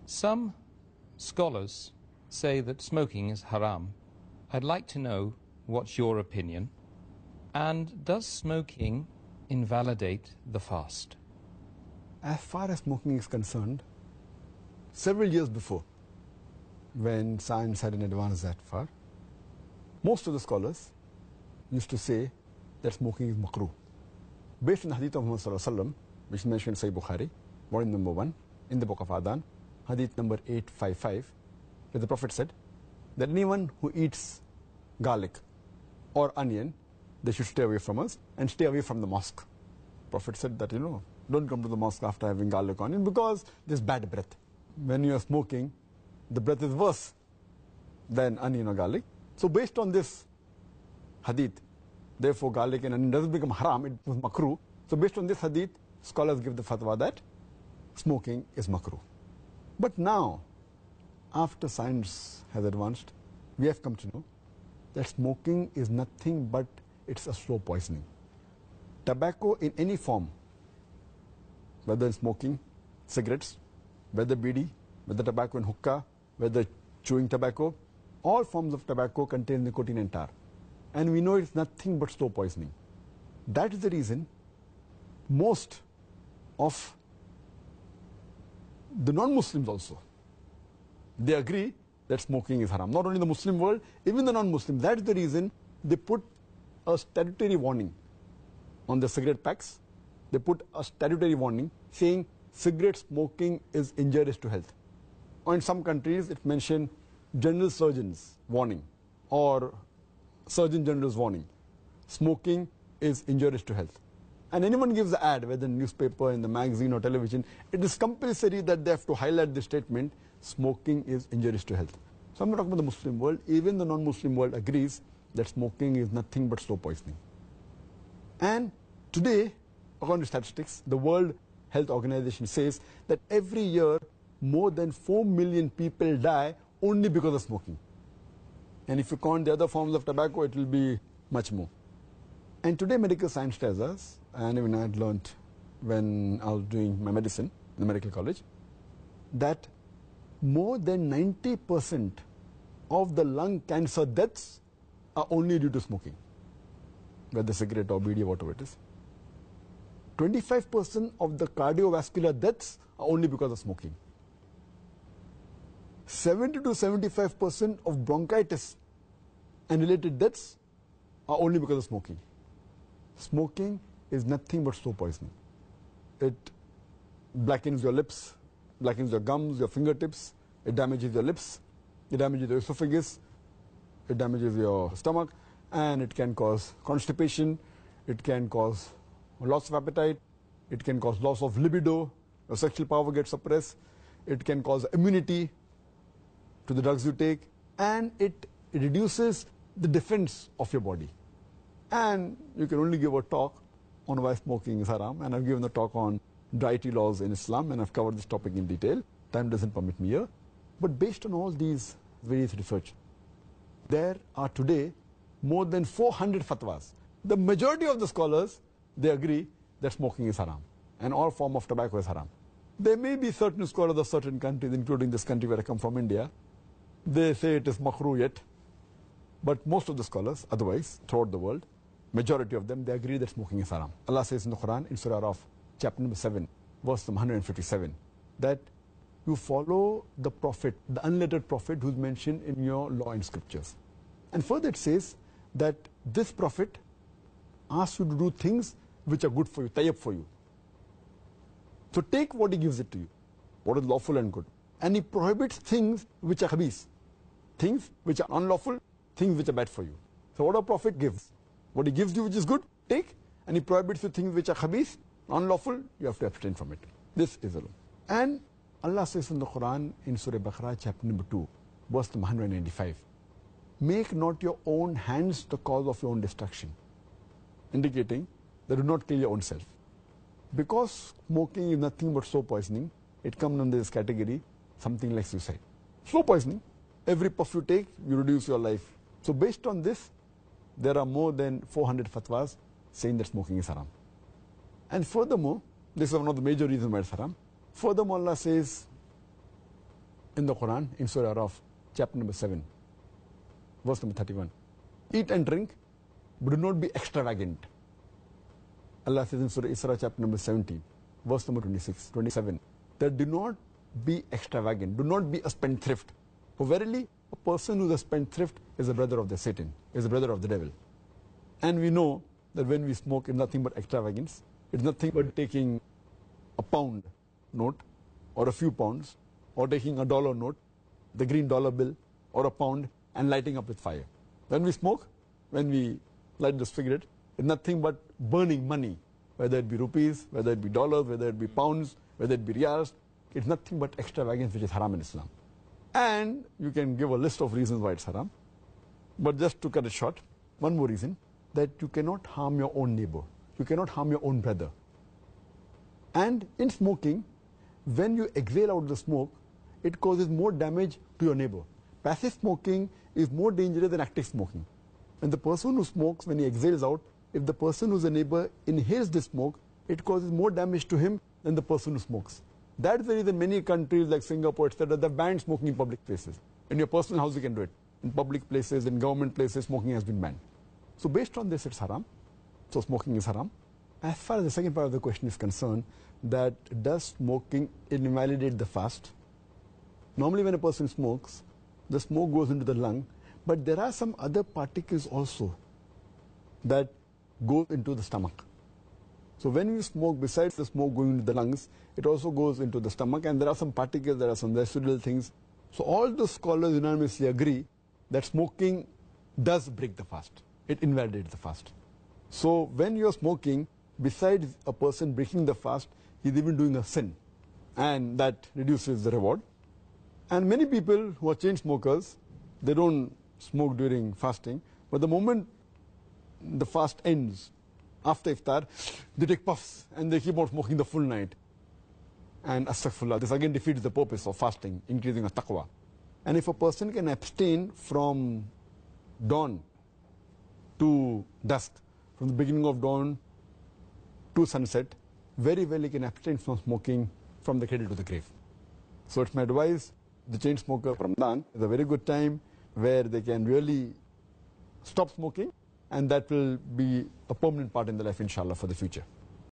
Some scholars say that smoking is haram. I'd like to know what's your opinion. And does smoking invalidate the fast? As far as smoking is concerned, several years before, when science hadn't advanced that far, most of the scholars used to say that smoking is makruh. Based on the hadith of Muhammad sallallahu alaihi wasallam, which is mentioned in Sahih Bukhari, volume number 1, in the book of Adhan, hadith number 855, where the Prophet said that anyone who eats garlic or onion, they should stay away from us and stay away from the mosque. Prophet said that, don't come to the mosque after having garlic or onion because there's bad breath. When you are smoking, the breath is worse than onion or garlic. So based on this hadith, therefore garlic and onion doesn't become haram, it was makruh. So based on this hadith, scholars give the fatwa that smoking is makruh. But now, after science has advanced, we have come to know that smoking is nothing but it's a slow poisoning. Tobacco in any form, whether smoking, cigarettes, whether bidi, whether tobacco and hookah, whether chewing tobacco, all forms of tobacco contain nicotine and tar. And we know it's nothing but slow poisoning. That is the reason most of the non-Muslims also, they agree that smoking is haram. Not only the Muslim world, even the non-Muslims. That is the reason they put a statutory warning on the cigarette packs. They put a statutory warning saying cigarette smoking is injurious to health. Or in some countries it mentioned general surgeon's warning or surgeon general's warning. Smoking is injurious to health. And anyone gives an ad, whether in newspaper, in the magazine or television, it is compulsory that they have to highlight the statement, smoking is injurious to health. So I'm not talking about the Muslim world, even the non-Muslim world agrees that smoking is nothing but slow poisoning. And today, according to statistics, the World Health Organization says that every year more than 4 million people die only because of smoking. And if you count the other forms of tobacco, it will be much more. And today medical science tells us, and even I had learned when I was doing my medicine in the medical college, that more than 90% of the lung cancer deaths are only due to smoking, whether cigarette or bidi or whatever it is. 25% of the cardiovascular deaths are only because of smoking. 70 to 75% of bronchitis and related deaths are only because of smoking. Smoking is nothing but slow poisoning. It blackens your lips, blackens your gums, your fingertips, it damages your lips, it damages your esophagus, it damages your stomach, and it can cause constipation, it can cause loss of appetite, it can cause loss of libido, your sexual power gets suppressed, it can cause immunity to the drugs you take, and it reduces the defense of your body. And you can only give a talk on why smoking is haram, and I've given a talk on dietary laws in Islam, and I've covered this topic in detail. Time doesn't permit me here. But based on all these various research, there are today more than 400 fatwas. The majority of the scholars, they agree that smoking is haram, and all form of tobacco is haram. There may be certain scholars of certain countries, including this country where I come from, India, they say it is makruh yet. But most of the scholars, otherwise, throughout the world, majority of them, they agree that smoking is haram. Allah says in the Quran, in Surah Araf, chapter number 7, verse number 157, that you follow the Prophet, the unlettered Prophet who is mentioned in your law and scriptures. And further it says that this Prophet asks you to do things which are good for you, tayyib for you. So take what he gives it to you, what is lawful and good. And he prohibits things which are khabis, things which are unlawful, things which are bad for you. So what a Prophet gives, what he gives you which is good, take, and he prohibits you things which are khabis, unlawful, you have to abstain from it. This is the law. And Allah says in the Quran, in Surah Baqarah, chapter number 2, verse number 195, make not your own hands the cause of your own destruction, indicating that do not kill your own self. Because smoking is nothing but slow poisoning, it comes under this category, something like suicide. Slow poisoning, every puff you take, you reduce your life. So based on this, there are more than 400 fatwas saying that smoking is haram. And furthermore, this is one of the major reasons why it's haram. Furthermore, Allah says in the Quran, in Surah Araf, chapter number 7, verse number 31. Eat and drink, but do not be extravagant. Allah says in Surah Isra, chapter number 17, verse number 27, that do not be extravagant, do not be a spendthrift. For verily, a person who is a spendthrift is a brother of the Satan, is a brother of the devil. And we know that when we smoke, it's nothing but extravagance. It's nothing but taking a pound note or a few pounds, or taking a dollar note, the green dollar bill, or a pound, and lighting up with fire. When we smoke, when we light the cigarette, it's nothing but burning money, whether it be rupees, whether it be dollars, whether it be pounds, whether it be riyals. It's nothing but extravagance, which is haram in Islam. And you can give a list of reasons why it's haram. But just to cut it short, one more reason, that you cannot harm your own neighbor. You cannot harm your own brother. And in smoking, when you exhale out the smoke, it causes more damage to your neighbor. Passive smoking is more dangerous than active smoking. And the person who smokes, when he exhales out, if the person who's a neighbor inhales the smoke, it causes more damage to him than the person who smokes. That's the reason many countries like Singapore, etc., they've banned smoking in public places. In your personal house, you can do it. In public places, in government places, smoking has been banned. So based on this, it's haram. So smoking is haram. As far as the second part of the question is concerned, that does smoking invalidate the fast? Normally when a person smokes, the smoke goes into the lung, but there are some other particles also that go into the stomach. So when you smoke, besides the smoke going into the lungs, it also goes into the stomach, and there are some particles, there are some residual things. So all the scholars unanimously agree that smoking does break the fast. It invalidates the fast. So when you are smoking, besides a person breaking the fast, he's even doing a sin, and that reduces the reward. And many people who are chain smokers, they don't smoke during fasting, but the moment the fast ends, after iftar, they take puffs and they keep on smoking the full night. And astaghfirullah, this again defeats the purpose of fasting, increasing the taqwa. And if a person can abstain from dawn to dusk, from the beginning of dawn to sunset, very well he can abstain from smoking from the cradle to the grave. So it's my advice, the chain smoker, Ramadan is a very good time where they can really stop smoking, and that will be a permanent part in the life, inshallah, for the future.